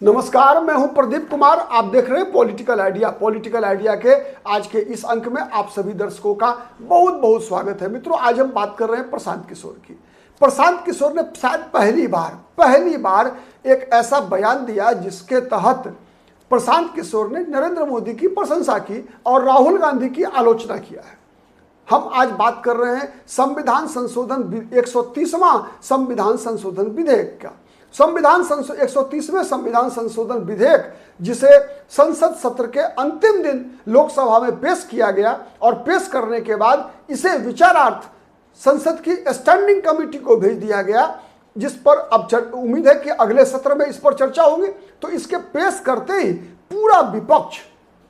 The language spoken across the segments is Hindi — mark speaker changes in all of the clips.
Speaker 1: नमस्कार, मैं हूं प्रदीप कुमार। आप देख रहे हैं पॉलिटिकल आइडिया। पॉलिटिकल आइडिया के आज के इस अंक में आप सभी दर्शकों का बहुत बहुत स्वागत है। मित्रों, आज हम बात कर रहे हैं प्रशांत किशोर की। प्रशांत किशोर ने शायद पहली बार एक ऐसा बयान दिया जिसके तहत प्रशांत किशोर ने नरेंद्र मोदी की प्रशंसा की और राहुल गांधी की आलोचना किया है। हम आज बात कर रहे हैं संविधान संशोधन 130वां संविधान संशोधन विधेयक का। 130वें संविधान संशोधन विधेयक जिसे संसद सत्र के अंतिम दिन लोकसभा में पेश किया गया और पेश करने के बाद इसे विचारार्थ संसद की स्टैंडिंग कमेटी को भेज दिया गया, जिस पर अब उम्मीद है कि अगले सत्र में इस पर चर्चा होगी। तो इसके पेश करते ही पूरा विपक्ष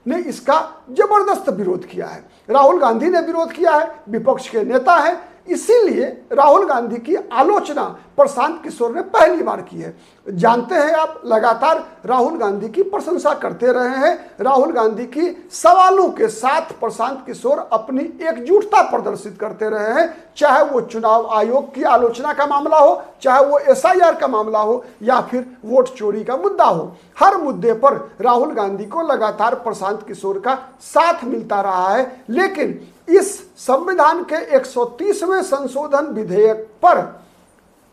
Speaker 1: ने इसका जबरदस्त विरोध किया है। राहुल गांधी ने विरोध किया है, विपक्ष के नेता हैं, इसीलिए राहुल गांधी की आलोचना प्रशांत किशोर ने पहली बार की है। जानते हैं आप, लगातार राहुल गांधी की प्रशंसा करते रहे हैं। राहुल गांधी की सवालों के साथ प्रशांत किशोर अपनी एकजुटता प्रदर्शित करते रहे हैं, चाहे वो चुनाव आयोग की आलोचना का मामला हो, चाहे वो एसआईआर का मामला हो, या फिर वोट चोरी का मुद्दा हो। हर मुद्दे पर राहुल गांधी को लगातार प्रशांत किशोर का साथ मिलता रहा है। लेकिन इस संविधान के 130वें संशोधन विधेयक पर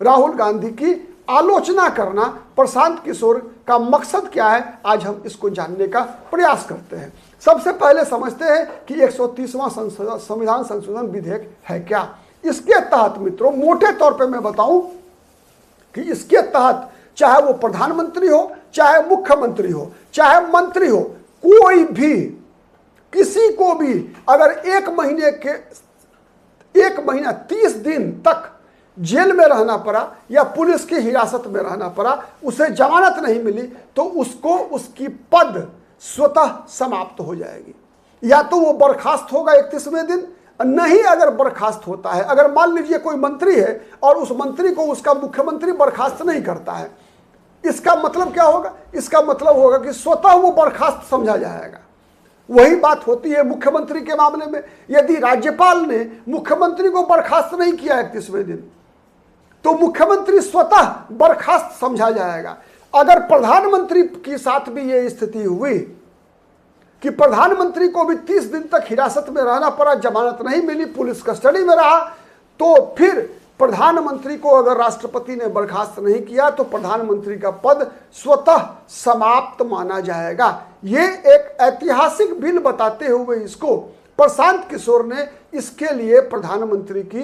Speaker 1: राहुल गांधी की आलोचना करना प्रशांत किशोर का मकसद क्या है, आज हम इसको जानने का प्रयास करते हैं। सबसे पहले समझते हैं कि 130वां संविधान संशोधन विधेयक है क्या। इसके तहत मित्रों, मोटे तौर पे मैं बताऊं कि इसके तहत चाहे वो प्रधानमंत्री हो, चाहे मुख्यमंत्री हो, चाहे मंत्री हो, कोई भी किसी को भी अगर एक महीना 30 दिन तक जेल में रहना पड़ा या पुलिस की हिरासत में रहना पड़ा, उसे जमानत नहीं मिली, तो उसको उसकी पद स्वतः समाप्त हो जाएगी। या तो वो बर्खास्त होगा 31वें दिन, नहीं अगर बर्खास्त होता है, अगर मान लीजिए कोई मंत्री है और उस मंत्री को उसका मुख्यमंत्री बर्खास्त नहीं करता है, इसका मतलब क्या होगा? इसका मतलब होगा कि स्वतः वो बर्खास्त समझा जाएगा। वही बात होती है मुख्यमंत्री के मामले में। यदि राज्यपाल ने मुख्यमंत्री को बर्खास्त नहीं किया 31वें दिन, तो मुख्यमंत्री स्वतः बर्खास्त समझा जाएगा। अगर प्रधानमंत्री के साथ भी यह स्थिति हुई कि प्रधानमंत्री को भी 30 दिन तक हिरासत में रहना पड़ा, जमानत नहीं मिली, पुलिस कस्टडी में रहा, तो फिर प्रधानमंत्री को अगर राष्ट्रपति ने बर्खास्त नहीं किया तो प्रधानमंत्री का पद स्वतः समाप्त माना जाएगा। ये एक ऐतिहासिक बिल बताते हुए इसको प्रशांत किशोर ने इसके लिए प्रधानमंत्री की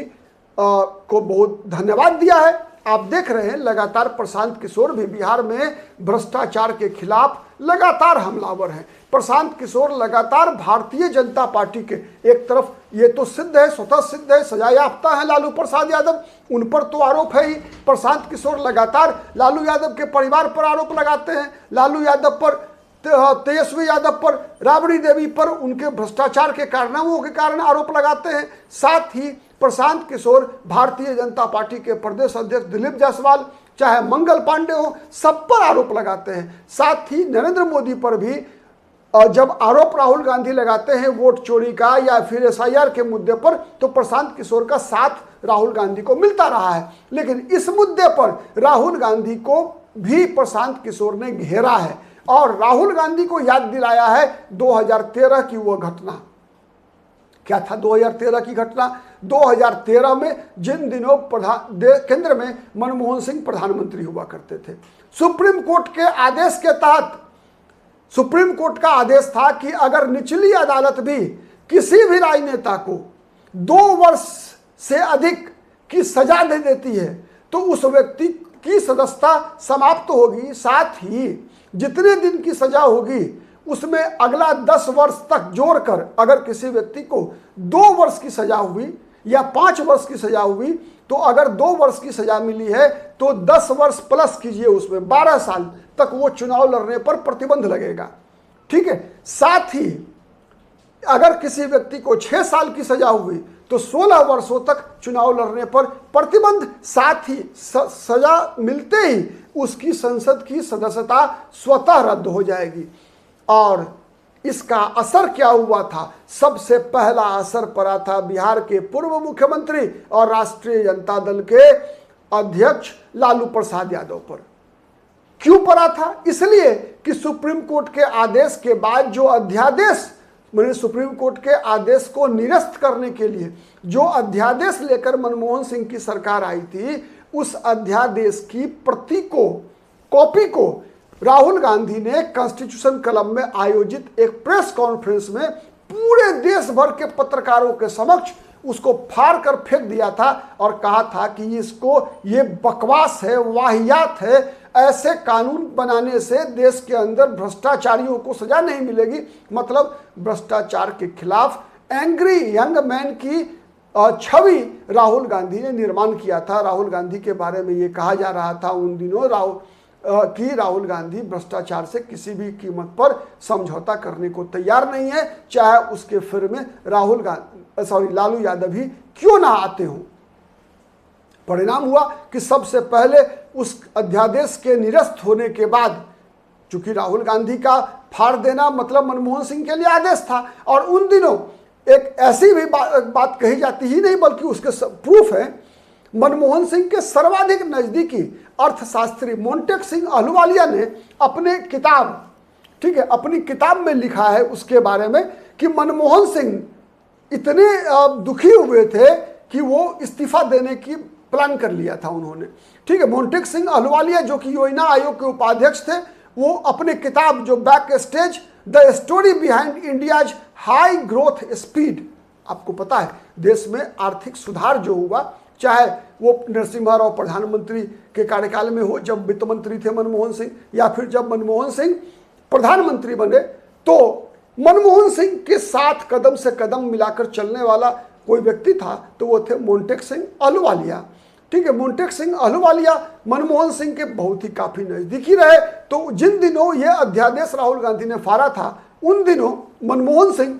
Speaker 1: को बहुत धन्यवाद दिया है। आप देख रहे हैं लगातार प्रशांत किशोर भी बिहार में भ्रष्टाचार के खिलाफ लगातार हमलावर हैं। प्रशांत किशोर लगातार भारतीय जनता पार्टी के, एक तरफ ये तो सिद्ध है, स्वतः सिद्ध है, सजा याफ्ता है लालू प्रसाद यादव, उन पर तो आरोप है ही। प्रशांत किशोर लगातार लालू यादव के परिवार पर आरोप लगाते हैं, लालू यादव पर, तेजस्वी यादव पर, राबड़ी देवी पर उनके भ्रष्टाचार के कारनामों के कारण आरोप लगाते हैं। साथ ही प्रशांत किशोर भारतीय जनता पार्टी के प्रदेश अध्यक्ष दिलीप जायसवाल, चाहे मंगल पांडे हो, सब पर आरोप लगाते हैं। साथ ही नरेंद्र मोदी पर भी जब आरोप राहुल गांधी लगाते हैं वोट चोरी का या फिर एसआईआर के मुद्दे पर, तो प्रशांत किशोर का साथ राहुल गांधी को मिलता रहा है। लेकिन इस मुद्दे पर राहुल गांधी को भी प्रशांत किशोर ने घेरा है और राहुल गांधी को याद दिलाया है 2013 की वो घटना। क्या था 2013 की घटना? 2013 में जिन दिनों केंद्र में मनमोहन सिंह प्रधानमंत्री हुआ करते थे, सुप्रीम कोर्ट के आदेश के तहत, सुप्रीम कोर्ट का आदेश था कि अगर निचली अदालत भी किसी भी राजनेता को 2 वर्ष से अधिक की सजा दे देती है तो उस व्यक्ति की सदस्यता समाप्त होगी। साथ ही जितने दिन की सजा होगी उसमें अगला 10 वर्ष तक जोड़कर अगर किसी व्यक्ति को 2 वर्ष की सजा हुई या 5 वर्ष की सजा हुई, तो अगर 2 वर्ष की सजा मिली है तो 10 वर्ष प्लस कीजिए, उसमें 12 साल तक वो चुनाव लड़ने पर प्रतिबंध लगेगा। ठीक है। साथ ही अगर किसी व्यक्ति को 6 साल की सजा हुई तो 16 वर्षों तक चुनाव लड़ने पर प्रतिबंध। साथ ही सजा मिलते ही उसकी संसद की सदस्यता स्वतः रद्द हो जाएगी। और इसका असर क्या हुआ था? सबसे पहला असर पड़ा था बिहार के पूर्व मुख्यमंत्री और राष्ट्रीय जनता दल के अध्यक्ष लालू प्रसाद यादव पर। क्यों पड़ा था? इसलिए कि सुप्रीम कोर्ट के आदेश के बाद जो अध्यादेश, मैंने सुप्रीम कोर्ट के आदेश को निरस्त करने के लिए जो अध्यादेश लेकर मनमोहन सिंह की सरकार आई थी, उस अध्यादेश की प्रति को, कॉपी को राहुल गांधी ने कॉन्स्टिट्यूशन क्लब में आयोजित एक प्रेस कॉन्फ्रेंस में पूरे देश भर के पत्रकारों के समक्ष उसको फाड़ कर फेंक दिया था और कहा था कि इसको, ये बकवास है, वाहियात है, ऐसे कानून बनाने से देश के अंदर भ्रष्टाचारियों को सजा नहीं मिलेगी। मतलब भ्रष्टाचार के खिलाफ एंग्री यंग मैन की छवि राहुल गांधी ने निर्माण किया था। राहुल गांधी के बारे में ये कहा जा रहा था उन दिनों राहुल गांधी भ्रष्टाचार से किसी भी कीमत पर समझौता करने को तैयार नहीं है, चाहे उसके फिर में लालू यादव ही क्यों ना आते हों। परिणाम हुआ कि सबसे पहले उस अध्यादेश के निरस्त होने के बाद, चूंकि राहुल गांधी का फाड़ देना मतलब मनमोहन सिंह के लिए आदेश था, और उन दिनों एक ऐसी भी बात कही जाती ही नहीं बल्कि उसके प्रूफ है, मनमोहन सिंह के सर्वाधिक नजदीकी अर्थशास्त्री मोंटेक सिंह अहलुवालिया ने अपने किताब, ठीक है, अपनी किताब में लिखा है उसके बारे में कि मनमोहन सिंह इतने दुखी हुए थे कि वो इस्तीफा देने की प्लान कर लिया था उन्होंने। ठीक है, मोंटेक सिंह अहलुवालिया जो कि योजना आयोग के उपाध्यक्ष थे, वो अपने किताब जो back stage the story behind India's high growth speed, आपको पता है देश में आर्थिक सुधार जो हुआ, चाहे वो नरसिम्हा राव प्रधानमंत्री के कार्यकाल में हो जब वित्त मंत्री थे मनमोहन सिंह, या फिर जब मनमोहन सिंह प्रधानमंत्री बने, तो मनमोहन सिंह के साथ कदम से कदम मिलाकर चलने वाला कोई व्यक्ति था तो वो थे मोंटेक सिंह अहलुवालिया। ठीक है, मोंटेक सिंह अहलुवालिया मनमोहन सिंह के बहुत ही काफी नजदीकी रहे। तो जिन दिनों ये अध्यादेश राहुल गांधी ने फाड़ा था, उन दिनों मनमोहन सिंह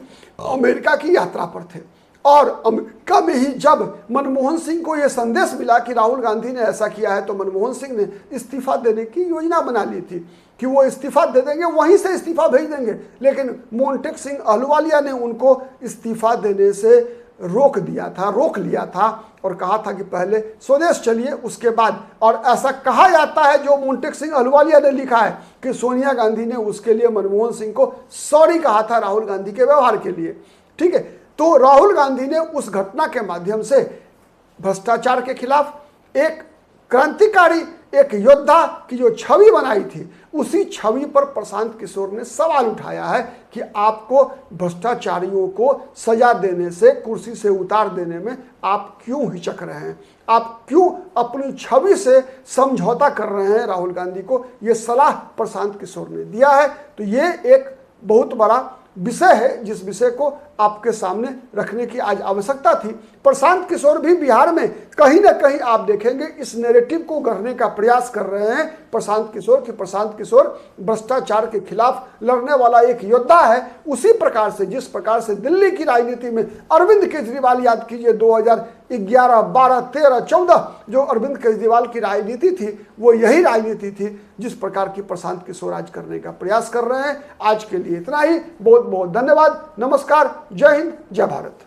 Speaker 1: अमेरिका की यात्रा पर थे, और अमेरिका में ही जब मनमोहन सिंह को यह संदेश मिला कि राहुल गांधी ने ऐसा किया है, तो मनमोहन सिंह ने इस्तीफा देने की योजना बना ली थी कि वो इस्तीफा दे देंगे, वहीं से इस्तीफा भेज देंगे। लेकिन मोंटेक सिंह अहलुवालिया ने उनको इस्तीफा देने से रोक लिया था और कहा था कि पहले स्वदेश चलिए उसके बाद। और ऐसा कहा जाता है, जो मोंटेक सिंह अहलुवालिया ने लिखा है, कि सोनिया गांधी ने उसके लिए मनमोहन सिंह को सॉरी कहा था राहुल गांधी के व्यवहार के लिए। ठीक है, तो राहुल गांधी ने उस घटना के माध्यम से भ्रष्टाचार के खिलाफ एक क्रांतिकारी, एक योद्धा की जो छवि बनाई थी, उसी छवि पर प्रशांत किशोर ने सवाल उठाया है कि आपको भ्रष्टाचारियों को सजा देने से, कुर्सी से उतार देने में आप क्यों हिचक रहे हैं, आप क्यों अपनी छवि से समझौता कर रहे हैं राहुल गांधी को। ये सलाह प्रशांत किशोर ने दिया है। तो ये एक बहुत बड़ा विषय है जिस विषय को आपके सामने रखने की आज आवश्यकता थी। प्रशांत किशोर भी बिहार में कहीं ना कहीं आप देखेंगे इस नैरेटिव को गढ़ने का प्रयास कर रहे हैं प्रशांत किशोर, कि प्रशांत किशोर भ्रष्टाचार के खिलाफ लड़ने वाला एक योद्धा है। उसी प्रकार से, जिस प्रकार से दिल्ली की राजनीति में अरविंद केजरीवाल, याद कीजिए 2011, 12, 13, 14 जो अरविंद केजरीवाल की राजनीति थी, वो यही राजनीति थी जिस प्रकार की प्रशांत किशोर आज करने का प्रयास कर रहे हैं। आज के लिए इतना ही, बहुत बहुत धन्यवाद, नमस्कार, जय हिंद, जय भारत।